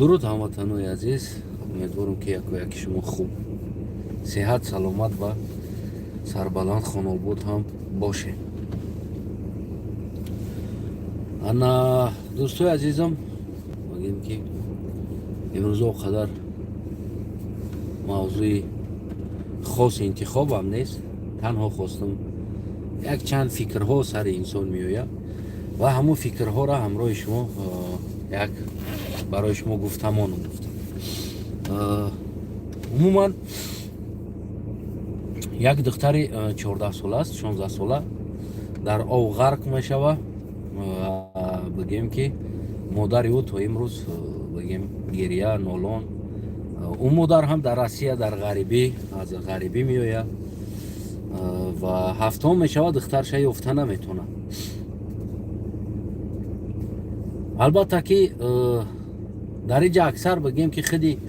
дуруд ҳамватанои азиз, умедворам ки яки шумо хуб сеҳат саломат ва сарбаланд хонобод ҳам бошед. ана дӯстои азизам, багем ки имрӯз оқадар мавзӯи хоси интихобам нест, танҳо хостам як чанд фикрҳо сари инсон меояд ва ҳамон фикрҳоро ҳамроҳи шумо як барои шумо гуфтамон гуфтам. умуман як духтари 14 сола аст, 16 сола дар ов ғарқ мешава. бигем ки модари ӯ то имрӯз бигем гирия нолон. ӯ модар ҳам дар Россия дар ғарибӣ аз ғарибӣ меояд ва ҳафтум мешава духтарша ёфта наметавонад. албатта ки дар инҷа аксар бигем ки хиди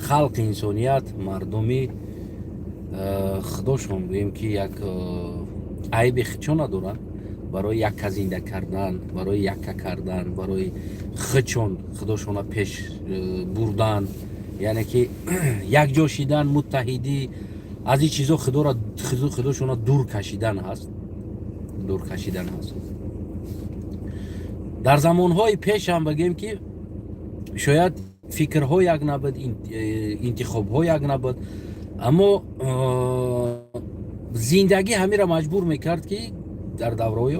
халқи инсоният мардуми худошон бигем ки як айби худшон надоранд барои якка зинда кардан, барои якка кардан, барои худшон худошона пеш бурдан, яъне ки якҷо шидан, муттаҳидӣ, аз ин чизо худошона дур кашидан ҳаст. дар замонҳои пеш ҳам бигем ки шояд фикрҳо як набуд, интихобҳо як набуд, аммо зиндагӣ ҳамира маҷбур мекард ки дар давраҳои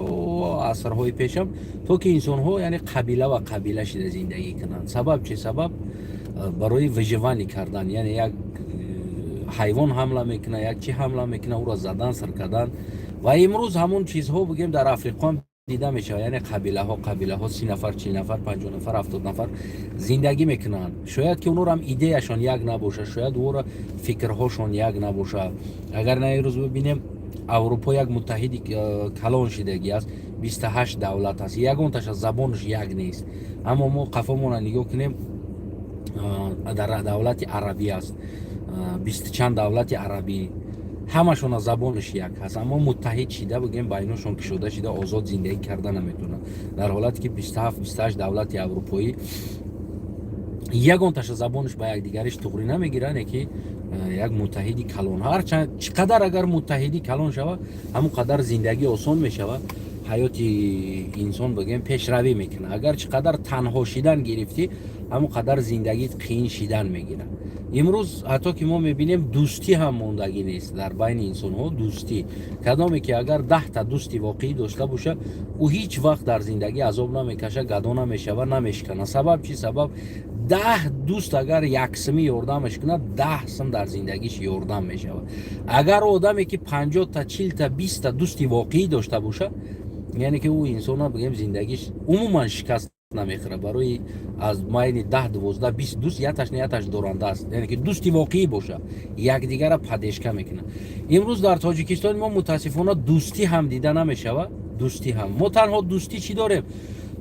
асрҳои пешам то ки инсонҳо яъне қабила ва қабила шида зиндагӣ кунанд. Сабаб чи? Сабаб барои выживанӣ кардан, яъне як ҳайвон ҳамла мекунад, як чӣ ҳамла мекунад, ӯро задан, сир кардан. ва имрӯз ҳамон чизҳо бигем дар Африқо дида мешавад, яъне қабилаҳо 30 нафар, 40 нафар, 50 нафар, 70 нафар зиндагӣ мекунанд. шояд ки онҳоро ҳам идеяшон як набошад, шояд онҳоро фикрҳошон як набошад. агар на имрӯз бибинем аврупо як муттаҳиди калон шидагӣ аст, 28 давлат аст, ягонташа забонаш як нест. аммо мо қафомона нигоҳ кунем, дар давлати арабӣ аст, 20 чанд давлати арабӣ, ҳамашона забонаш як ҳаст, аммо муттаҳид шида бигем байношон кушода шида озод зиндагӣ карда наметавонанд. дар ҳолате ки 27-28 давлати аврупоӣ ягонташа забонаш ба якдигариш туғрӣ намегиранд, ки як муттаҳиди калон. ҳарчанд чӣ қадар агар муттаҳидӣ калон шава, ҳамон қадар зиндагӣ осон мешава, ҳаёти инсон бигем пешравӣ мекунад. агар чӣ қадар танҳо шидан гирифтӣ, ҳамон қадар зиндагӣ қиин шидан мегирад. имрӯз ҳатто ки мо мебинем дӯстӣ ҳам мондагӣ нест дар байни инсонҳо. дӯстӣ кадоме ки агар 10 та дӯсти воқеӣ дошта боша, ӯ ҳеҷ вақт дар зиндагӣ азоб намекашад, гадо намешава, намешканад. сабаб чи? Сабаб 10 дӯст агар яксими ёрдамаш кунад, 10 сим дар зиндагиш ёрдам мешавад. агар одаме ки 50 та, 40 та, 20 та дӯсти воқеӣ дошта боша, яъне ки ӯ инсона бигем зиндагиш умуман шикаст намехӯрад. барои аз майни 10, 12, 20 дӯст яташ доранда аст, яъне ки дӯсти воқеӣ боша, якдигара падешка мекунад. имрӯз дар Тоҷикистони мо мутаассифона дӯстӣ ҳам дида намешавад. дӯстӣ ҳам мо танҳо дӯстӣ чӣ дорем?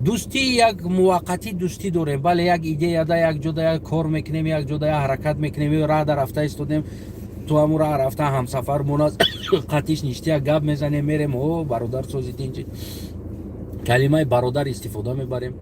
дӯстӣ як муваққатӣ дӯстӣ дорем. бале як идеяда як ҷода як кор мекунем, як ҷода як ҳаракат мекунем, раҳда рафта истодем, ту ҳамун раҳ рафта ҳамсафар монад қатиш ништи як гап мезанем, мерем бародар сози тинчи калимаи бародар истифода мебарем,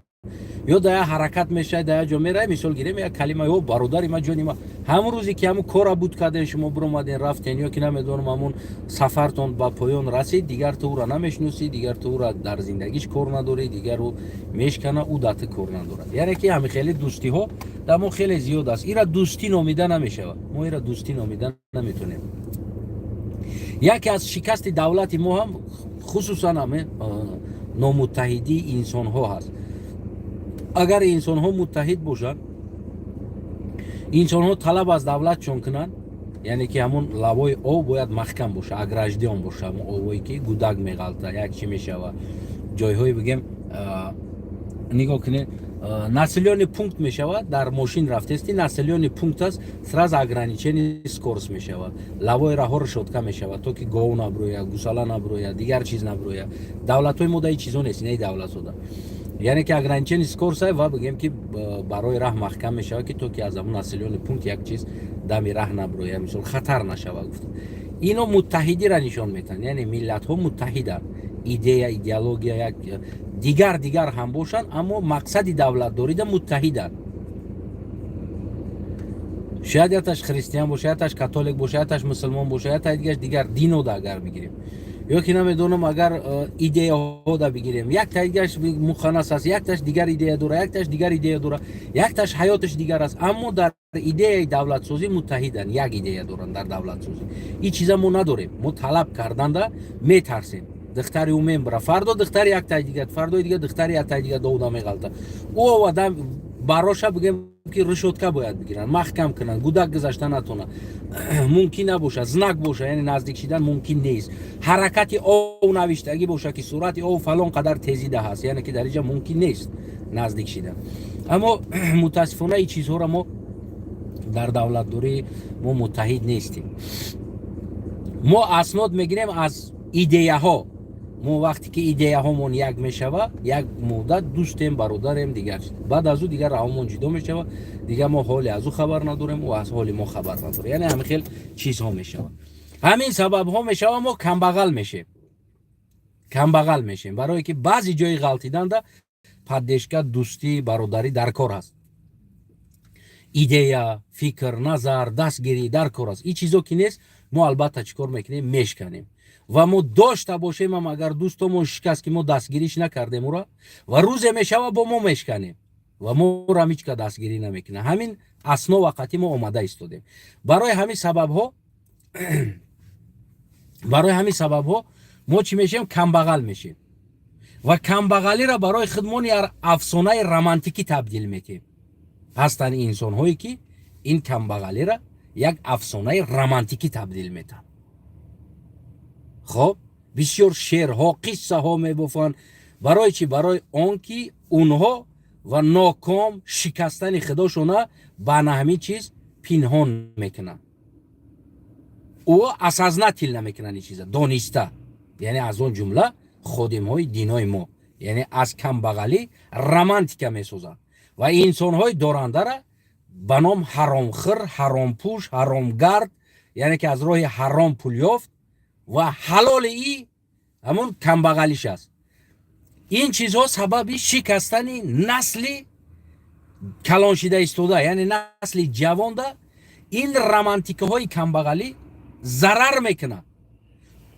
ё да як ҳаракат мешавад, да як ҷо меравем, мисол гирем як калима ё бародари ма, ҷони ма, ҳамун рӯзе ки ҳамун кора буд кардем, шумо биромадем рафтен, ё ки намедонам ҳамун сафартон ба поён расид, дигар ту ӯро намешносӣ, дигар ту ӯро дар зиндагиш кор надорӣ, дигар ӯ мешкана, ӯ да ту кор надорад. яъне ки ҳамихели дӯстиҳо дар мо хеле зиёд аст. ира дӯстӣ номида намешавад. мо ира дӯстӣ номида наметавонем. яке аз шикасти давлати мо ҳам хусусан номуттаҳидии инсонҳо ҳаст. агар инсонҳо муттаҳид бошанд, инсонҳо талаб аз давлатшон кунанд, яъне ки ҳамон лавои ов бояд маҳкам боша, аграждиён боша, ҳамон овое ки гудак меғалта, як чӣ мешава, ҷойҳои бигем нигоҳ кунед, населённый пункт мешавад, дар мошин рафтести, населённый пункт аст, сразу ограничение скорост мешавад, лавои раҳо решотка мешавад, то ки гов наброяд, гусала наброяд, дигар чиз наброяд. давлатҳои мо да ин чизо нест, не давлатҳода. яъне ки ограничение скорост ва бигем ки барои раҳ маҳкам мешавад, ки то ки аз ҳамон населённый пункт як чиз дами раҳ наброяд, мисол хатар нашавад. гуфт ино муттаҳидиро нишон метаҳанд, яъне миллатҳо муттаҳиданд. идея, идеология як дигар ҳам бошанд, аммо мақсади давлатдорида муттаҳиданд. شاید یتش خریستیان باشه، یتش کاتولیک باشه، یتش مسلمان باشه، یتش دیگر دینو دا اگر بگیریم، یا که نمیدونم اگر ایده ها دا بگیریم، یک تایگش مخنث است، یک تاش دیگر ایده داره، یک تاش دیگر ایده داره، یک تاش حیاتش دیگر است، اما در ایده دولت سازی متحدن، یک ایده دارن در دولت سازی. این چیزا ما نداریم. ما طلب کردن دا میترسیم. دختری اومیم برا فردا دختری یک تای دیگه، فردا دیگه دختری یک تای دیگه دودا میغلطه. او آدم باراشه بگم که رشوتکا باید بگیرن، محکم کنن، گودک گذاشتن نتونه، ممکن نباشه، زنک باشه، یعنی نزدیک شدن ممکن نیست، حرکتی او نوشتگی باشه که صورت او فلان قدر تیزیده هست، یعنی که در اینجا ممکن نیست نزدیک شدن. اما متاسفانه این چیزها را ما در دولت دوری ما متحد نیستیم. ما اسناد میگیریم از ایده ها. ما وقتی که ایده هامون یک میشوه، یک مدت دوستیم، برادریم دیگر، بعد از او دیگر راهمون جدا میشوه، دیگر ما حالی از او خبر نداریم و از حال ما خبر نداریم. یعنی همین خیلی چیزها میشوه. همین سبب ها میشوه ما کم بغل میشیم. کم بغل میشیم برای که بعضی جای غلطیدن ده پدیشکا دوستی برادری در کار است. ایده، فکر، نظر، دستگیری در کار است. این چیزا که نیست ما البته چیکار میکنیم؟ میشکنیم. و ما داشته باشیم هم اگر دوستمون شکست که ما دستگیریش نکردیم را و روز میشوه با ما میشکنیم و ما را هیچ که دستگیری نمیکنه. همین اسنا وقتی ما آماده ایستادیم. برای همین سبب ها ما چی میشیم؟ کم بغل میشیم و کم بغلی را برای خودمون افسانه رمانتیکی تبدیل میکنیم. هستن انسان هایی که این کم بغلی را یک افسانه رمانتیکی تبدیل میتن. خب بسیار شعرها، قصه ها میبافن. برای چی؟ برای آنکه اونها و ناکام شکستن خداشونه به همین چیز پنهان میکنن. او اساسا تیل نمیکنن این چیزا، دانسته. یعنی از اون جمله خادم های دینای ما، یعنی از کم بغلی رمانتیکا میسازن و انسان های دارنده را به نام حرامخور، حرامپوش، حرامگرد، یعنی که از راه حرام پول یافت و حلال ای همون کم بغلیش است. این چیزها سبب شکستن نسل کلانشیده ایستاده، یعنی نسل جوان ده این رمانتیکه های کم بغلی ضرر میکنه.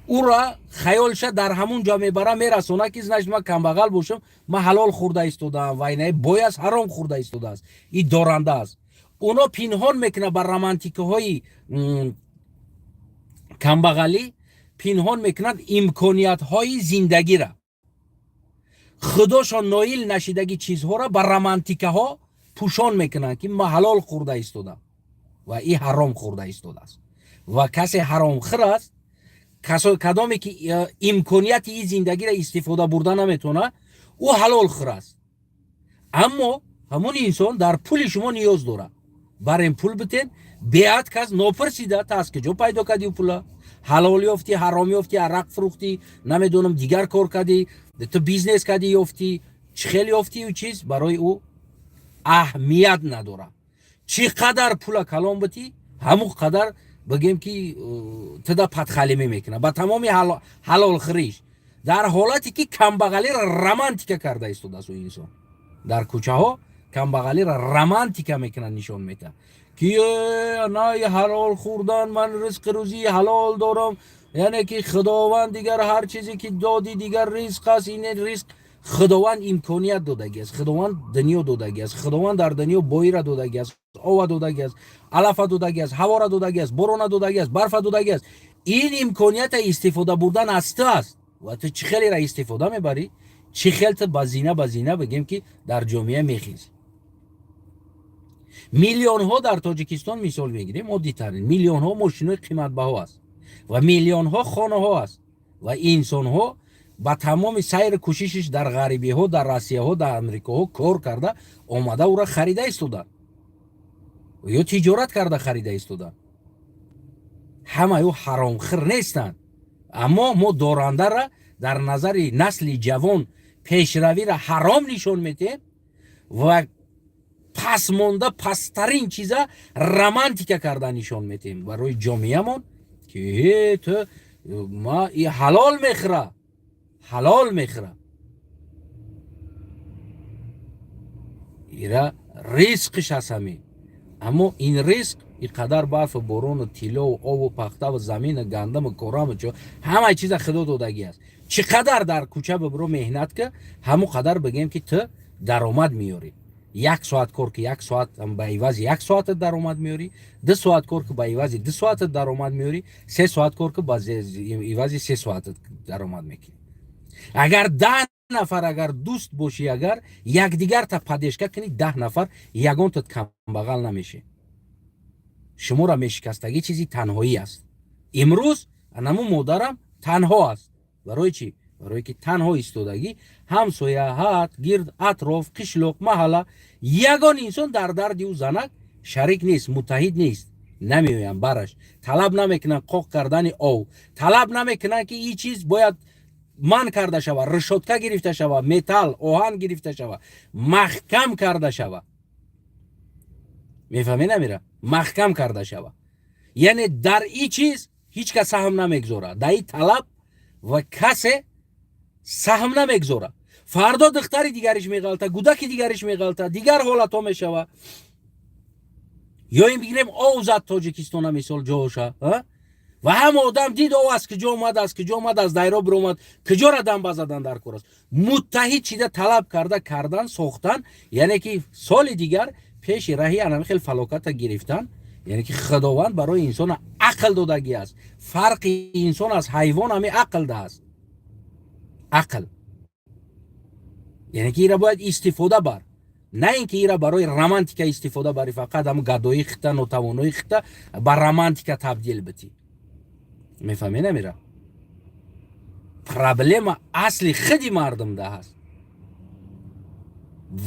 او را خیالش در همون جا میبره، میرسونه که نشد من کم بغل باشم، من حلال خورده ایستادم و اینه باید حرام خورده ایستاده است. این دارنده است. اونا پنهان میکنه بر رمانتیکه های کم بغلی، پنهان میکنند امکانیت های زندگی را، خداشان نایل نشیدگی چیزها را بر رمانتیکه ها پوشان میکنند که ما حلال خورده ایستادم و این حرام خورده ایستاده است. و کسی حرام خور است، کدامی که امکانیت این زندگی را استفاده برده نمیتونه، او حلال خور است. اما همون انسان در پول شما نیاز داره، بر این پول بتین بیعت کس ناپرسیده تا از کجا پیدا کردی پولا؟ حلال یافتی، حرام یافتی، عرق فروختی، نمیدونم دیگر کار کردی، تو بیزنس کردی یافتی، خیلی یافتی و چیز برای او اهمیت نداره. چقدر پول کلام بتی همون قدر بگیم که تدا پدخالی میکنه با تمامی حلال خریش، در حالتی که کم بغلی را رمانتیکا کرده ایستاده است. انسان در کوچه ها کم بغلی را رمانتیکا میکنه، نشان میده که نه حلال خوردن، من رزق روزی حلال دارم، یعنی که خداوند دیگر هر چیزی که دادی دیگر رزق است. این رزق خداوند امکانیت دادگی است، خداوند دنیا دادگی است، خداوند در دنیا بوی را دادگی است، آب دادگی است، علف دادگی است، هوا را دادگی است، باران دادگی است، برف دادگی است. این امکانیت استفاده بردن است و تو چه خیلی را استفاده میبری، چه خیلی بزینه بگیم که در جامعه میخیز. میلیون ها در تاجیکستان مثال میگیریم، عادی ترین میلیون ها ماشین قیمت بها است و میلیون ها خانه ها است و انسان ها با تمام سیر کوششش در غربی ها، در روسیه ها، در امریکا ها کار کرده آمده او را خریده ایستادن و یا تجارت کرده خریده ایستادن. همه او حرام خور نیستند، اما ما دارنده را در نظر نسل جوان پیشروی را حرام نشان میدیم و پس مونده پسترین چیزا رمانتیکا کرده نشان میدیم برای جامعه من که تو ما ای حلال میخوره، ایرا رزقش هست. همین اما این ریسک اینقدر برف و بارون و طلا و آب و پخته و زمین و گندم و کارام و همه چیز خدا دادگی است. چقدر در کوچه ببرو مهنت که همو قدر بگیم که تو درآمد میاری. 1 ساعت کار که 1 ساعت به عوض 1 ساعت درآمد میاری، 2 ساعت کار که به عوض 2 ساعت درآمد میاری، 3 ساعت کار که به عوض 3 ساعت درآمد میکنی. اگر 10 نفر اگر دوست باشی، اگر یکدیگر تا پدیشکا کنی، 10 نفر یگان تو کم بغل نمیشه. شما را میشکستگی چیزی تنهایی است. امروز انمو مادرم تنها است. برای چی؟ برای که تنها ایستادگی، همسایه‌ات گرد اطراف قشلاق محله یگان انسان در درد او زنک شریک نیست، متحد نیست. نمیویم برش طلب نمیکنن قاق کردن او، طلب نمیکنن که این چیز باید من کرده شود، رشوتکه گرفته شود، متال آهن گرفته شود، محکم کرده شود. میفهمی نمیره؟ محکم کرده شود. یعنی در این چیز هیچ کس سهم نمیگذاره، در این طلب و کسی سهم نمیگذاره. فردا دختری دیگرش میغلطه، گودکی دیگرش میغلطه، دیگر حالت ها میشوه. یا این بگیریم او زد تاجیکستان مثال جاشه و هم آدم دید او از کجا اومد، از کجا اومد، از دایره برومد، کجا را دم بزدن در کور است. متحد چیده طلب کرده کردن ساختن، یعنی که سال دیگر پیش راهی انم خیلی فلاکت گرفتن. یعنی که خداوند برای انسان عقل دادگی است. فرق انسان از حیوان همین عقل ده است. عقل یعنی که ایرا باید استفاده بر، نه اینکه ایرا برای رمانتیکا استفاده بری، فقط هم گدایی خطه نوتوانایی خطه بر رمانتیکا تبدیل بتی. میفهمی نمیره؟ پرابلم اصلی خودی مردم ده هست.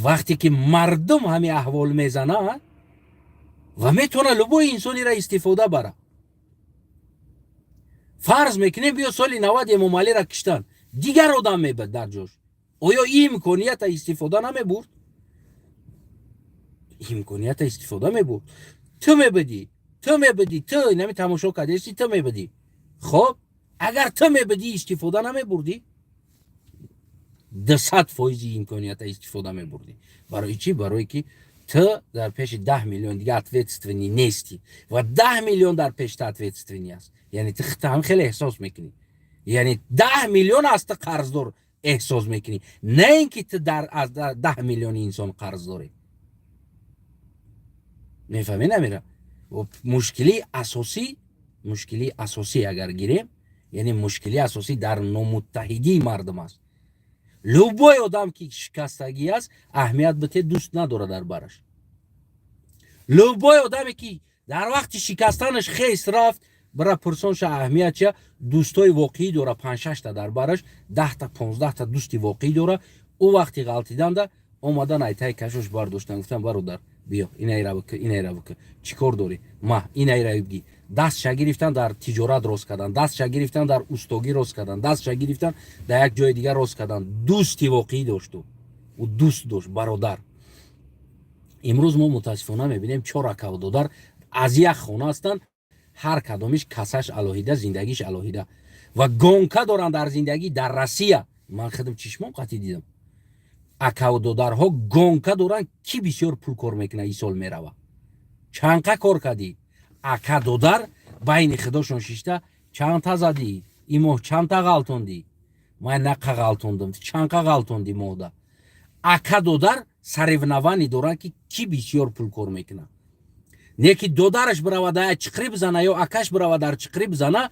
وقتی که مردم همین احوال میزنه و میتونه لبوی انسانی را استفاده بره. فرض میکنه بیا سالی 90 امام علی را کشتن، دیگر آدم میبد در جاش. آیا این امکانیت استفاده نمیبرد؟ امکانیت استفاده میبرد. تو میبدی تو نمی تماشا کردی، تو میبدی. خب اگر تو میبدی استفاده نمیبردی، 200% امکانیت استفاده میبردی. برای چی؟ برای که تو در پیش 10 میلیون دیگه ответственный نیستی و 10 میلیون در پیش ответственný است. یعنی تو هم خیلی احساس میکنی، یعنی 10 میلیون از تو قرضدار احساس میکنی، نه اینکه تو از 10 میلیون انسان قرض داری. میفهمی نمیره؟ و مشکلی اساسی اگر گیریم، یعنی مشکلی اساسی در نامتحدی مردم است. لوبای آدم که شکستگی است اهمیت بده دوست نداره در برش. لوبای آدمی که در وقت شکستنش خیس رفت برای پرسونش اهمیت چه؟ دوستای واقعی داره، 5-6 تا در برش، 10 تا 15 تا دوستی واقعی داره. او وقتی غلطیدن ده اومدن ایتای کشش برداشتن، گفتن برادر بیا این ایرا بکن چیکار داری؟ ما این ایرا بگی. دست گرفتن در تجارت روز کردن، دست گرفتن در استوگی روز کردن، دست گرفتن در یک جای دیگر روز کردن. دوستی واقعی داشت و دوست داشت برادر. امروز ما متاسفانه میبینیم 4 اکاودادر از یک خانه هستن، هر کدامش کسش الهیده، زندگیش الهیده و گونکا دارن در زندگی. در روسیه من خودم چشمام قطعی دیدم اکاودادرها گونکا دارن کی بسیار پول کار میکنه این سال میروه. چند کار کردی اکاودادر بین خودشون شیشته چند تا زدی این ماه، چند تا غلطوندی؟ من نقه غلطوندم، چند تا غلطوندی مودا. اکاودادر سرونوانی دارن که کی بسیار پول کار میکنه. نه که دودرش برود در چقری بزنه یا اکش برود در چقری بزنه،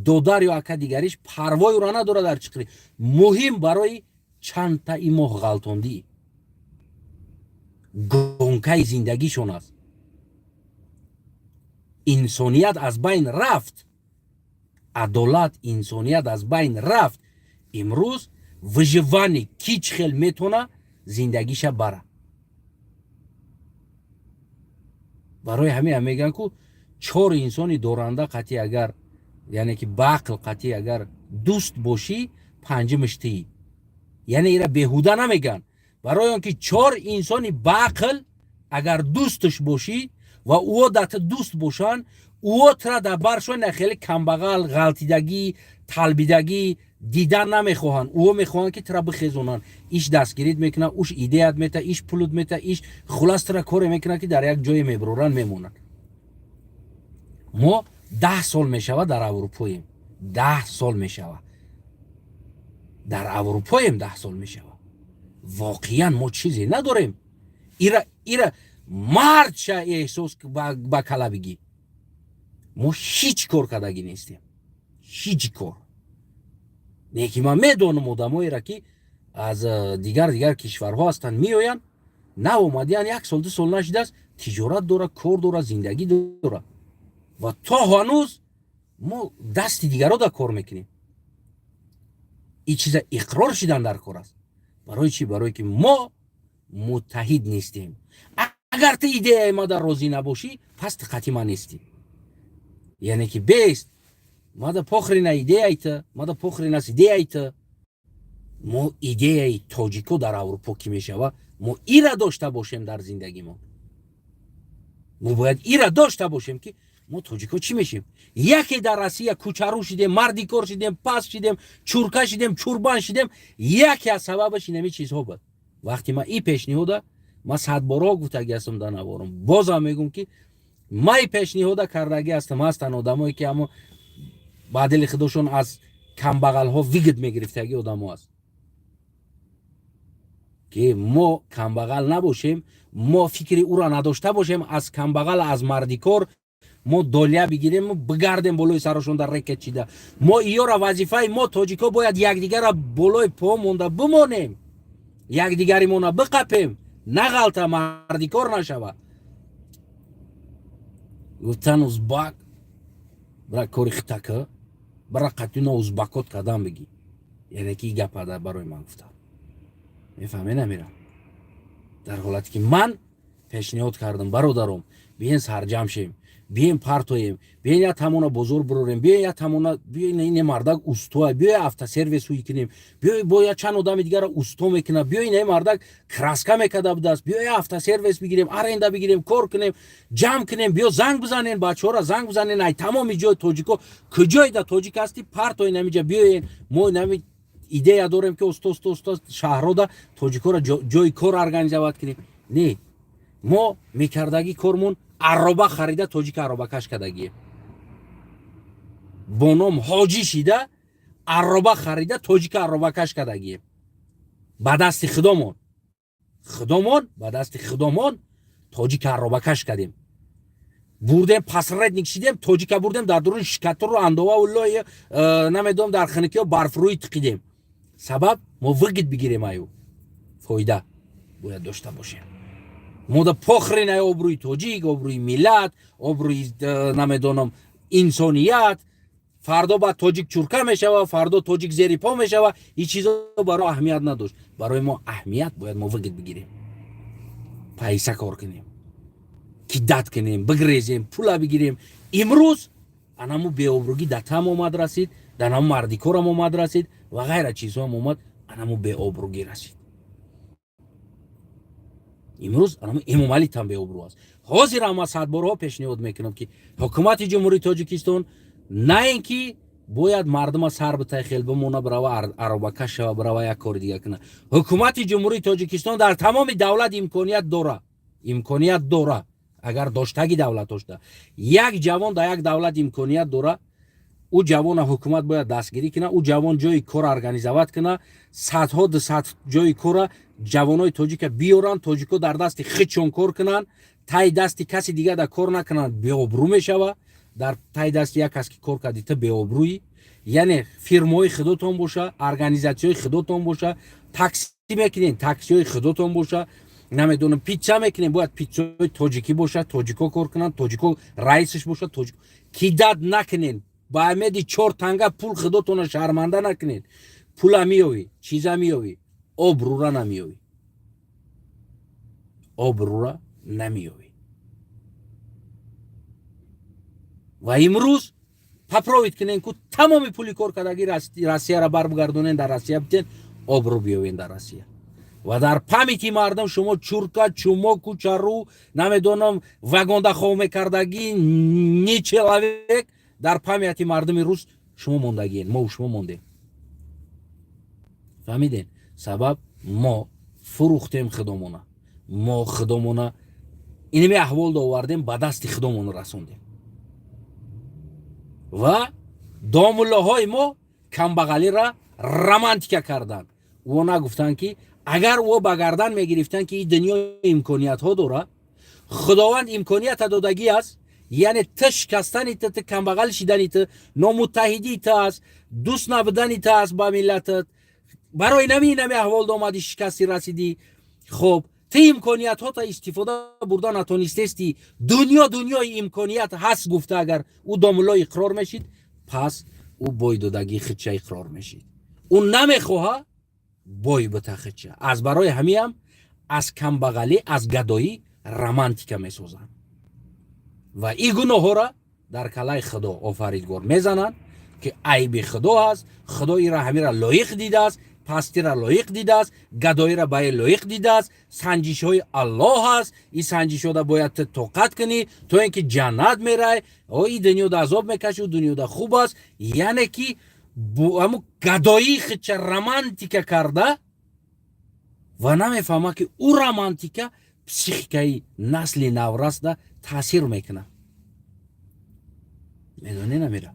دودر یا اکا دیگریش پروای را نداره در چقری. مهم برای چند تا این ماه غلطوندی گونکای زندگیشون است. انسانیت از بین رفت، عدالت انسانیت از بین رفت. امروز وجوانی کیچ خیل میتونه زندگیش بره. برای همین هم میگن که 4 انسانی دورنده قطعی اگر، یعنی که باقل قطعی اگر دوست باشی 5مش تی. یعنی ایره بهوده نمیگن، برای اینکه 4 انسانی باقل اگر دوستش باشی و او دت دوست باشن، او ترا در برشون خیلی کمبغل، غلطیدگی، طلبیدگی، دیدن نمیخواهن او میخواهن که ترا بخیزونن ایش دستگیریت میکنن اوش ایدهت میته ایش پولت میته ایش خلاص ترا کار میکنن که در یک جای میبرورن میمونن ما 10 سال میشوه در اروپاییم 10 سال میشوه در اروپاییم 10 سال میشوه واقعا ما چیزی نداریم ایره مرد شه احساس با کلابگی ما هیچ کار کردگی نیستیم هیچ کار نیکی من میدونم آدمایی را که از دیگر کشورها هستند میآیند نه اومدن 1 سال 2 سال نشده است تجارت داره کار داره زندگی داره و تا هنوز ما دست دیگرها دا کار میکنیم این چیز اقرار شدن در کار است برای چی؟ برای که ما متحد نیستیم اگر تو ایده ما در راضی نباشی پس قطعی ما نیستیم یعنی که بیست ما دا پخری نه ایده ایتا ما دا پخری نه ایده ایتا ما ایده ای تاجیکو در اروپا که میشوه ما ایره داشته باشیم در زندگی ما باید ایره داشته باشیم که ما تاجیکو چی میشیم یکی در روسیه کوچارو شدیم مردی کار شدیم پس شدیم چورکا شدیم چوربان شدیم یکی از سببش اینمی چیزها بود وقتی ما این پیشنهاد ما 100 بارا گفتگی هستم در نوارم بازم میگم که ما این پیشنهاد کردگی هستم هستن آدمایی که اما بعدل خودشون از کم بغل ها ویگد میگرفتگی آدم هست که ما کم بغل نباشیم ما فکری او را نداشته باشیم از کم بغل از مردی کار ما دولیا بگیریم بگردیم بالای سرشون در رکت چیده ما ایو را وظیفه ما تاجیکا باید یکدیگر را بالای پا مونده بمانیم یکدیگری مونده بقپیم نغلطه مردی کار نشوه گفتن ازبک برای کاری خطکه برای قطعینا ازبکات قدم بگی یعنی که این گپ ده برای من گفتم میفهمی نمیرم در حالتی که من پیشنهاد کردم برادرم بیاین سرجم شیم بیاین پرتویم بیاین یا تمونا بزرگ بروریم بیاین یا تمونا بیاین این مردک استوه بیاین افتا سرویس روی کنیم بیاین باید چند آدم دیگر استو میکنه بیاین این مردک کراسکا میکده بدست بیاین افتا سرویس بگیریم آرنده بگیریم کار کنیم جمع کنیم بیا زنگ بزنین بچه‌ها را زنگ بزنین ای تمام جای تاجیکو کجای ده تاجیک هستی پرتوی نمیجا بیاین ما نمی ایده داریم که استا شهرها ده تاجیکو را جای کار ارگانیزovat کنیم نه ما میکردگی کارمون عربه خریده تاجیک عربه کش کردگیه بونم حاجی شیده عربه خریده تاجیک عربه کش کردگیه با دست خدامون با دست خدامون تاجیک عربه کش کردیم بردیم پسرد نکشیدیم تاجیک بردیم در درون شکتر رو اندوه والله نمیدونم در خنکی ها برف روی تقیدیم سبب ما وقت بگیریم ایو فایده باید داشته باشیم ما دا پخری نه آبروی تاجیک آبروی ملت آبروی نمیدونم انسانیت فردا با تاجیک چورکا میشوه فردا تاجیک زیری پا میشوه این چیزا برای اهمیت نداشت برای ما اهمیت باید ما وقت بگیریم پیسه کار کنیم کیدت کنیم بگریزیم پولا بگیریم امروز انامو به آبروگی دتم اومد رسید دنامو مردی کارم اومد رسید و غیره چیزها هم اومد انامو به آبروگی رسید امروز امامعلی تام به آبرو است حاضر ام 100 بارها پیشنهاد میکنم که حکومت جمهوری تاجیکستان نه اینکه باید مردم سر به تخیل بمونه برای عربکه شو برای یک کار دیگه کنه حکومت جمهوری تاجیکستان در تمام دولت امکانیت داره اگر داشتگی دولت داشته یک جوان در یک دولت امکانیت داره او جوان حکومت باید دستگیری کنه او جوان جای کار ارگانیزovat کنه صدها دو صد جای کار جوانای تاجیک بیارن تاجیکو در دست خودشون کار کنن تای دست کسی دیگه در کار نکنن به آبرو میشوه در تای دست یک کس که کار کردی تو به آبرویی یعنی فرمای خودتون باشه ارگانیزاسیون خودتون باشه تاکسی میکنین تاکسی های خودتون باشه نمیدونم پیتزا میکنین باید پیتزای تاجیکی باشه تاجیکو کار کنن تاجیکو رئیسش باشه تاجیکو کیداد نکنین با امیدی 4 تنگه پول خودتون شرمنده نکنین پول میوی چیزا میوی آبرو را نمیوی و امروز پاپروید کنین که تمام پولی کار کردگی روسیه را برگردونین در روسیه بتین آبرو بیوین در روسیه و در پامیتی مردم شما چورکا چومو کوچارو نمیدونم وگونده خواه کردگی نی چلاویک در پامیتی مردم روز شما موندگین ما و شما مونده فهمیدین؟ سبب ما فروختیم خودمونا، ما خودمونا اینمی احوال آوردیم، به دست خودمون رسوندیم و دامالله ما کمبغلی را رمانتیکا کردن. اونا گفتن که اگر او به گردن میگرفتن که این دنیا امکانیت ها داره، خداوند امکانیت دادگی است، یعنی تشکستن ت کمبغل شدن ت نامتحدی ت است، دوست نبودن ت است با ملتت، برای نمی احوال آمدی شکستی رسیدی. خب ت امکانیت ها تا استفاده بردن نتونستی، دنیای امکانیت هست گفته اگر او دامالله اقرار میشید، پس او بای دادگی خدشه اقرار میشید. اون نمیخواه بای بتا خدشه. از برای همیم از کمبغلی، از گدایی رمانتیکا میسازن و این گناه ها را در کلای خدا آفریدگار میزنن که عیب خدا هست، خدا ای را همه را لایق دیده است، پستی را لایق دیده است، گدایی را باید لایق دیده است، سنجش های الله هست، این سنجش ها باید توقت کنی تو اینکه جنت میره، این دنیا دا عذاب میکشه و دنیا دا خوب است. یعنی که همون گدایی خدچه رمانتیکا کرده و نمیفهمه که او رمانتیکا پسیخیکای نسل نورست دا تاثیر میکنه. میدونی نمیره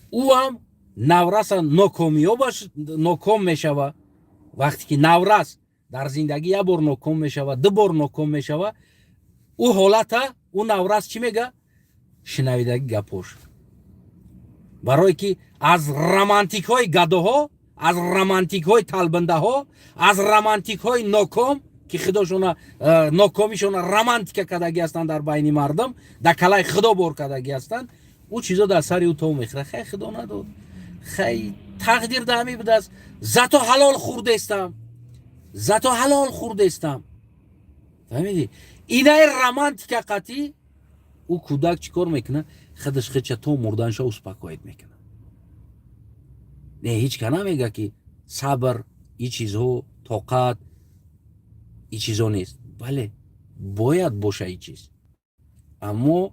او هم نورست ناکام میشوه. وقتی که نورست در زندگی یه بار ناکام میشوه، دو بار ناکام میشوه، او حالت او نورست چی میگه؟ شنویدگی گپوش. برای که از رمانتیک های گده ها، از رمانتیک های طلبنده ها، از رمانتیک های ناکام که خداشون ناکامیشون رمانتیک کدگی هستن در بین مردم، در کلای خدا بار کدگی هستن، او چیزا در سری او تو میخوره. خیلی خدا نداد، خیلی تقدیر دمی بوده است، زتو حلال خورده استم، زتو حلال خورده استم. فهمیدی؟ اینای رمانتیک قطعی او کودک چیکار میکنه؟ خودش خدشه تو مردنشا اسپاکوید میکنه. نه هیچ کنه میگه که صبر این چیزها، طاقت این چیزها نیست. بله باید باشه این چیز، اما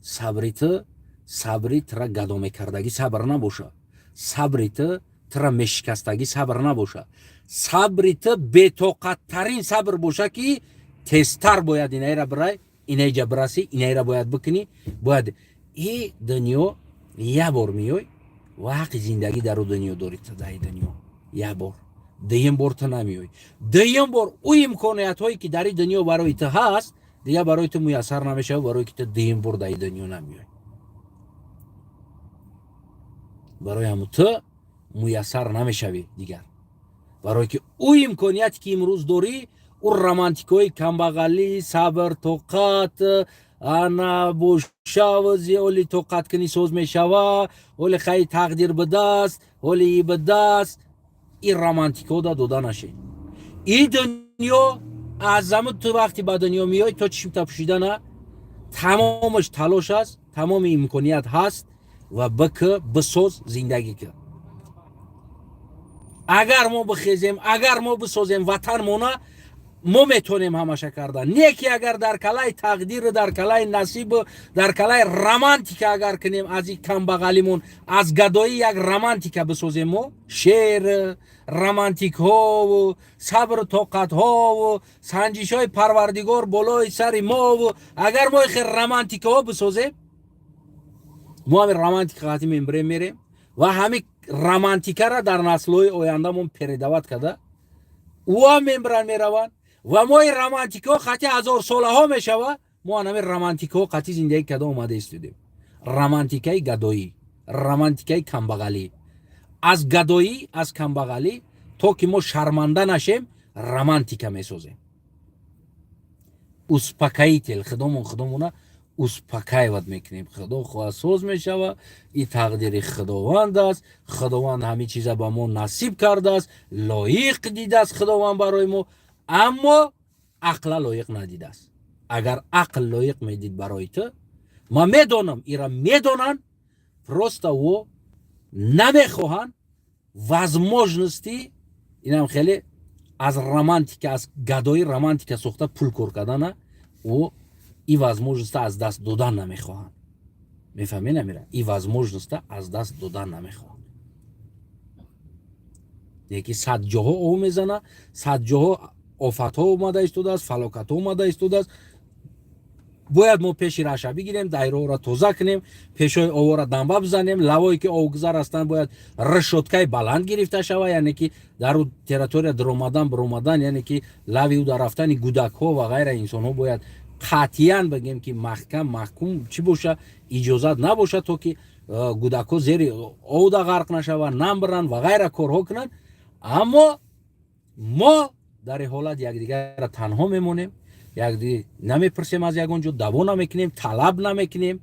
صبریت را گدا میکردگی صبر نباشه، صبریت ترا مشکستگی صبر نباشه، صبریت بطاقت ترین صبر باشه که تستر باید اینای را برای اینای جا برسی، اینای را باید بکنی. باید این دنیا یه بار میای و حق زندگی در دنیا داری. تا در دنیا یه بار، دیم بار تا نمیای، دیم بار او امکانیت هایی که در دنیا برای تو هست دیگه برای تو میسر نمیشه، برای که تو دیم بار در دنیا نمیای. برای همون تو میسر نمیشوی دیگر، برای که او امکانیت که امروز داری، او رمانتیکوی کمبغلی، صبر، طاقت، انا بوشه و زیولی طاقت کنی سوز میشوه، ولی خیلی تقدیر بده است، ولی ای بده است، این رمانتیکو دا دودا نشه. این دنیا از زمان تو وقتی به دنیا میای تو چشم تپوشیده نه، تمامش تلاش است، تمام امکانیت هست و بکه بسوز زندگی که. اگر ما بخیزیم، اگر ما بسازیم وطن مونه، ما میتونیم همشه کردن. نه که اگر در کلای تقدیر، در کلای نصیب، در کلای رمانتیک اگر کنیم از این کمبغلیمون، از گدایی یک رمانتیک بسازیم، ما شعر رمانتیک ها و صبر و طاقت ها و سنجش های پروردگار بالای سر ما و اگر ما خیر رمانتیک ها بسازیم، ما همین رمانتیک خاطی میریم و همین رمانتیک را در نسل‌های آینده من پردوات کرده او هم میروند و ما این رمانتیک ها خطی 1000 ساله ها میشوه. ما همین رمانتیک ها خطی زندگی کده اومده استودیم. رمانتیکای گدایی، رمانتیکای کمبغلی، از گدایی، از کمبغلی تا که ما شرمنده نشیم رمانتیکا میسازیم. اسپاکایی تل خدامونه اسپاکای ود میکنیم. خدا خواه سوز میشوه، این تقدیر خداوند است، خداوند همه چیزا با ما نصیب کرده است، لایق دیده است خداوند برای ما، اما عقل لایق ندیده است. اگر عقل لایق میدید برای تو، ما میدونم ایرا میدونن پروست و نمیخواهن возможности، اینم خیلی از رمانتیک، از گدای رمانتیک سوخته پول کار کردن و این возможности از دست دادن نمیخواهن. میفهمی نمیره؟ این возможности از دست دادن نمیخواهن. یکی صد جاها او میزنه، صد جاها آفت ها اومده ایستاده است، فلاکت ها اومده ایستاده است. باید ما پیش راشه بگیریم، دایره را توزه کنیم، پیشای او را دنبه بزنیم، لوایی که اوگذر هستند باید رشوتکای بلند گرفته شود، یعنی که در تریتوریا در اومدن بر اومدن، یعنی که لوی او در رفتن کودک ها و غیره انسان ها باید قطعاً بگیم که محکوم چی باشه، اجازت نباشه تا که کودک ها زیر او در غرق نشود، نم برن و غیره کارها کنن. اما ما در حالت یکدیگر را تنها میمونیم، یک نمیپرسیم از یگانجا، دعوا نمیکنیم، طلب نمیکنیم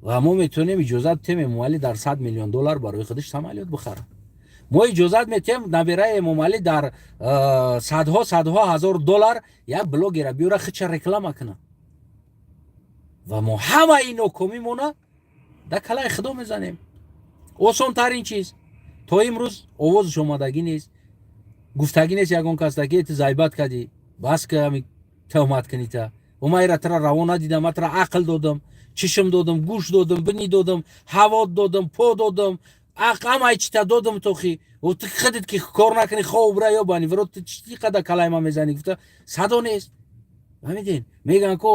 و ما میتونیم اجازت تیم مولی در 100 میلیون دلار برای خودش سمالیات بخره. ما اجازت میتیم نبیره مولی در صدها هزار دلار یک بلاگ را بیاره خودش رکلام کنه و ما همه این حکومی مونه در کلای خدا میزنیم. آسان ترین چیز تا امروز آوازش اومدگی نیست، گفتگی نیست. یگان کس که زایبت کردی بس که همی تهمت کنی تا و ما ایره ترا روان ندیدم، من ترا عقل دادم، چشم دادم، گوش دادم، بینی دادم، هوا دادم، پا دادم، همه چی تا دادم تو خی و تو خودت که کار نکنی خواب را یا بانی ورود چی قدر کلای ما میزنی. گفته صدا نیست. فهمیدین؟ میگن که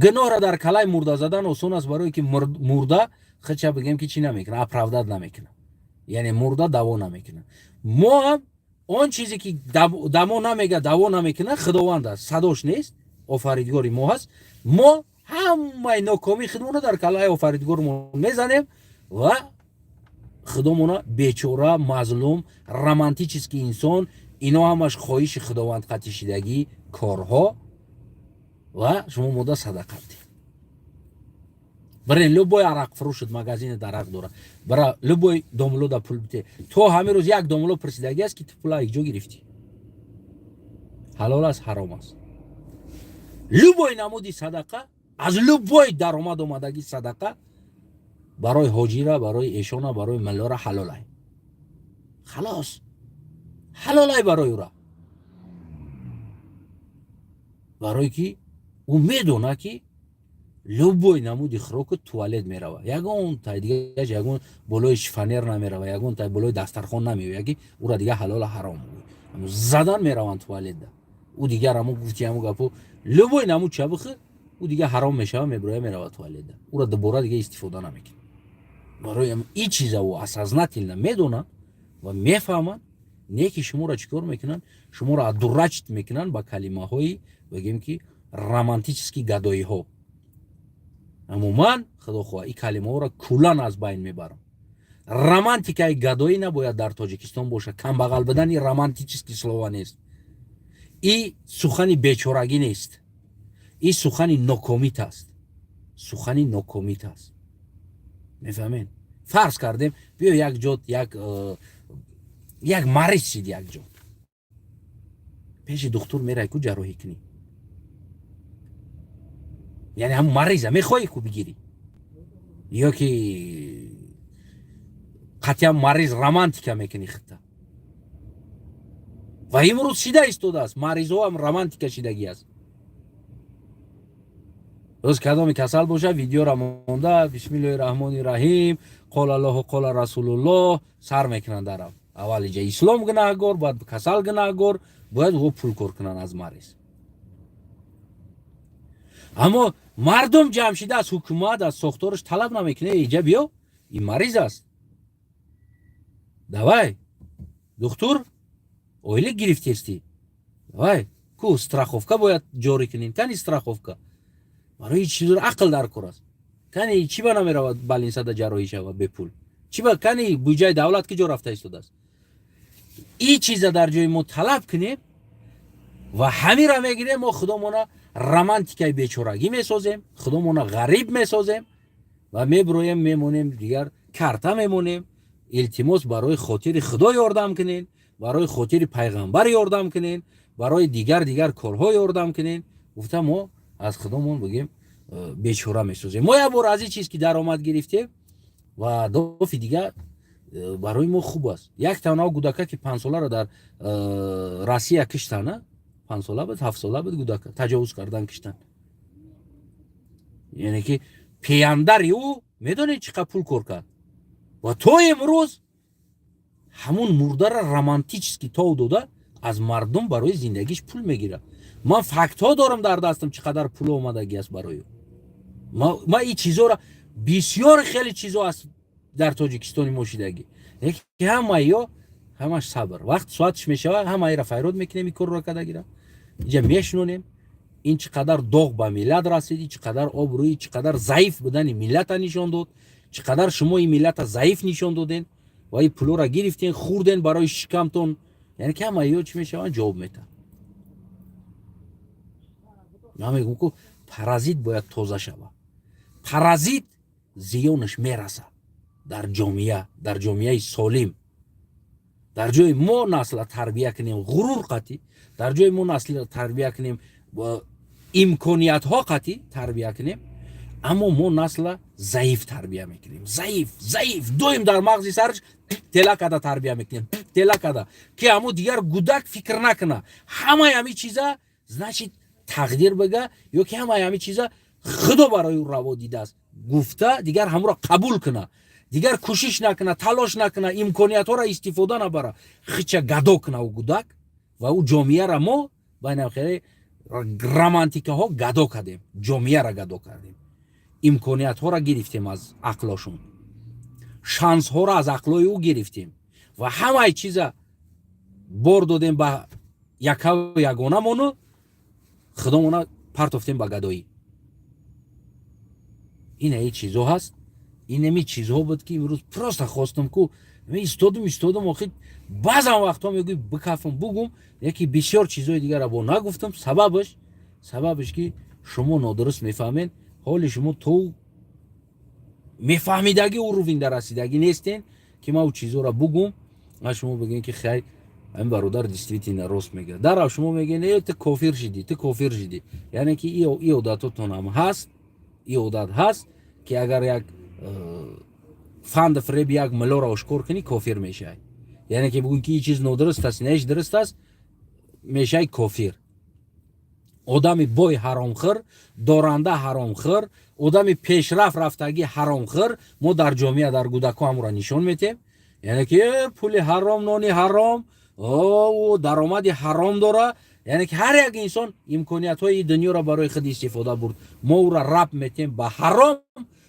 گناه را در کلای مرده زدن آسان است، برای که مرده خودش بگیم که چی نمیکنه، اپرودت نمیکنه، یعنی مرده دوا نمیکنه. ما هم اون چیزی که دوا نمیگه، دوا نمیکنه خداوند است، صداش نیست، آفریدگاری ما هست. ما همه ناکامی خودمون در کلای آفریدگارمون میزنیم و خودمون بیچاره، مظلوم، رمانتیک است که انسان اینا همش خواهش خداوند قطعی شدگی کارها و شما مدت صدقه بدید. برای لبوی عرق فروشت مغازین درق داره، برای لبوی داملو دا پول بده. تو همه روز یک داملو پرسیدگی است که تو پول یک جا گرفتی، حلال است حرام است. لبوی نمودی صدقه، از لبوی درآمد اومدگی صدقه برای حاجیره، برای ایشانه، برای ملاره حلال است. خلاص حلال است برای او را، برای که او میدونه که لبوی نمودی خروک توالت میروه، یگان تا دیگه یگان بالای شفنیر نمیروه، یگان تا بالای دسترخوان نمیوه، یکی او را دیگه حلال حرام بود زدن میروان توالت ده. او دیگه رامو گفتی همو گپو لبوی نمود چه بخه او دیگه حرام میشه میبره میروه توالت ده، او را دوباره دیگه استفاده نمیکنه. برای این چیزا او اساس نتیل میدونن و میفهمن نیکی شما را چیکار میکنن، شما را درجت میکنن با کلمه های بگیم که رمانتیچسکی گدایی ها. اما من خدا خواه این کلمه ها را کلان از بین میبرم. رمانتیکای گدایی نباید در تاجیکستان باشه، کم بغل بدن این رمانتیچسکی سلوا نیست، این سخنی بیچارگی نیست، این سخنی ناکامیت است، سخنی ناکامیت است. میفهمین؟ فرض کردیم بیا یک جا یک مریض شد، یک جا پیش دکتر میره که جراحی کنی، یعنی هم مریضه میخوایی که بگیری، یا که قطعا مریض رمانتیکا میکنی خطا و امروز شیده ایستاده است، مریض ها هم رمانتیکا شیدگی است. روز کدام کسل باشه ویدیو را مونده بسم الله الرحمن الرحیم قال الله و قال رسول الله سر میکنن درم. اول جا اسلام گناهگار، بعد کسل گناهگار، باید او پول کار کنن از مریض. اما مردم جمع شده از حکومت از ساختارش طلب نمیکنه اینجا بیا این مریض است، давай دکتر اویلی گرفتی استی، давай کو страховка باید جاری کنین، کنی страховка برای چیز عقل در کار است، کنی چی با نمیرود بالین صد جراحی شود به پول، چی با کنی بودجه دولت که جا رفته ایستاده است. این چیزا در جای ما طلب کنیم و همین را میگیریم، ما خودمون رمانتیکای بیچارگی میسازیم، خودمون غریب میسازیم و میبرویم میمونیم دیگر کرتا میمونیم. التماس برای خاطر خدا یاردم کنین، برای خاطر پیغمبر یاردم کنین، برای دیگر کارها یاردم کنین. گفتم ما از خودمون بگیم بیچاره میسازیم. ما یه بار از این چیز که درآمد گرفتیم و دفعه دیگه برای ما خوب است. یک تنها کودک که 5 ساله را در روسیه کشتن، 5 ساله بود 7 ساله بود کودک تجاوز کردن کشتن، یعنی که پیامداری او میدونی چقدر پول کار کرد و تو امروز همون مرده را رمانتیچسکی تو دوده از مردم برای زندگیش پول میگیره. من فکت ها دارم در دستم چقدر پول اومدگی است برای ما این چیزا را بسیار خیلی چیزا است در تاجیکستان مشیدگی که همه یا همش صبر وقت ساعتش میشه همه را فیرود میکنه میکر را کدگیره اینجا میشنونیم این چقدر داغ به ملت رسیدی، چقدر آبرویی، چقدر ضعیف بودن ملت نشان داد، چقدر شما این ملت ضعیف نشان دادین و این پولو را گرفتین خوردین برای شکمتون. یعنی که همه یا چی میشه جواب میده. من میگم که پرازیت باید تازه شود. پرازیت زیانش میرسه در جامعه سالم. در جای ما نسل تربیه کنیم غرور قطعی، در جای ما نسل تربیه کنیم امکانیت ها قطعی تربیه کنیم، اما ما نسل ضعیف تربیه میکنیم. ضعیف دویم در مغزی سرش تلکادا تربیه میکنیم، تلکادا که همو دیگر گودک فکر نکنه همه همی چیزا значит تقدیر بگه یا که همه همی چیزا خدا برای او روا دیده است گفته دیگر همو را قبول کنه، دیگر کوشش نکنه، تلاش نکنه، امکانیت ها را استفاده نبره، خیچه گدو کنه او گودک و او جامعه را ما بین خیلی رمانتیکه ها گدو کردیم، جامعه را گدو کردیم، امکانیت ها را گرفتیم از عقلشون، شانس ها را از عقلای او گرفتیم و همه چیزا بار دادیم به یگانه مونو خدا مونا پرتفتیم به گدایی. این ای چیزها هست. این می چیزها بود که امروز پروست خواستم که می استادم آخه بعضا وقتا میگوی بکفم بگم یکی بسیار چیزهای دیگر را با نگفتم. سببش که شما نادرست میفهمین، حال شما تو میفهمیدگی او رو وینده رسیدگی نیستین که ما او چیزها را بگم و شما بگین که خیر این برادر دیستریتین راست میگه. در شما میگین ای تو کافر شدی. یعنی که این عادتاتون هم هست، این عادت هست که اگر یک فند فریب یک ملا را آشکار کنی کافر میشه. یعنی که بگوین که این چیز نادرست است نیش درست است میشه کافر. آدم بای حرامخور، دارنده حرامخور، آدم پیشرفت رفتگی حرامخور ما در جامعه در گودکا هم را نشان میتیم. یعنی که پول حرام، نانی حرام و درآمد حرام داره. یعنی که هر یک انسان امکانیت های دنیا را برای خود استفاده برد، ما او را رب میتیم به حرام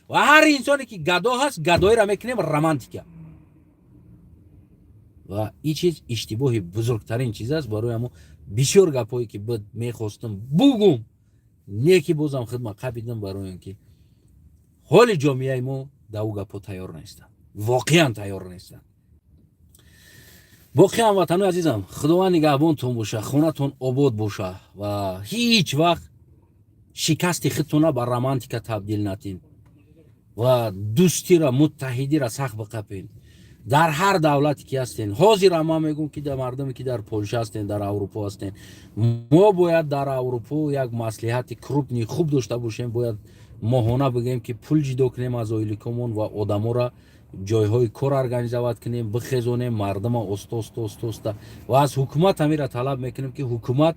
و هر انسانی که گدا هست گدایی را میکنیم رمانتیکه. و این چیز اشتباه بزرگترین چیز است. برای همون بسیار گپایی که بود میخواستم بگم نیکی بازم خدمت قبیدم برای اینکه حال جامعه ما در او گپا تیار نیستن، واقعا تیار نیستن. باقی هموطنان عزیزم خداوند نگهبانتون باشه، خونتون آباد باشه و هیچ وقت شکست خودتون به رمانتیکا تبدیل نتین و دوستی را متحدی را سخت بقپین. در هر دولتی که هستین حاضر ما میگم که در مردمی که در پولشه هستین، در اروپا هستین، ما باید در اروپا یک مصلحت کروپنی خوب داشته باشیم. باید ماهانه بگیم که پول جدا کنیم از اویلیکمون و آدما را جایهای کار ارگانیزوات کنیم، بخیزونیم مردم استوستا و از حکومت همین طلب میکنیم که حکومت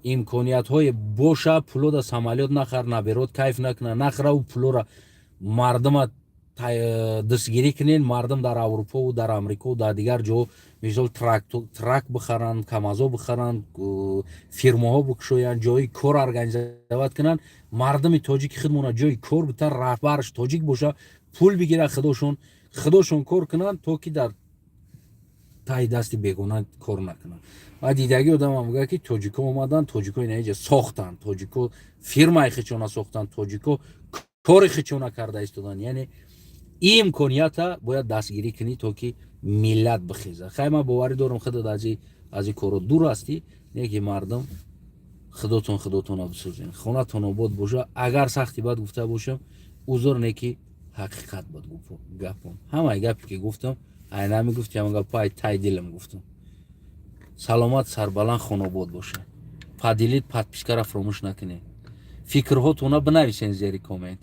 امکانیت های باشه، پولو در سمالیات نخر، نبرود کیف نکنه، نخره و پولو را مردم دستگیری کنین. مردم در اروپا و در امریکا و در دیگر جا مثل ترک بخرن، کامازو بخرن، فیرماها بکشوین، جای کار ارگانیزوات کنن. مردم تاجیک خودمون جای کار بتر رهبرش تاجیک باشه، پول بگیره، خداشون کار کنن تا که در تای دست بیگانه کار نکنن. و دیدگی آدم هم میگه که تاجیکا اومدن، تاجیکا این اینجا ساختن، تاجیکا فیرمای خچونه ساختن، تاجیکا کار خچونه کرده ایستادن. یعنی این امکانیت باید دستگیری کنی تا که ملت بخیزه. خیلی من باوری دارم خودت از این کارو دور هستی، نه که مردم خداتون بسازین، خونتون آباد باشه. اگر سختی باید گفته باشم عذر نه که حقیقت باید گفتم. همه گپی که گفتم اینا میگفتم، اما پای تای دلم گفتم. سلامت سربلند خون آباد باشه. پدیلیت پادپیشکار فراموش نکنید. فکرهاتون رو بنویسین زیر کامنت.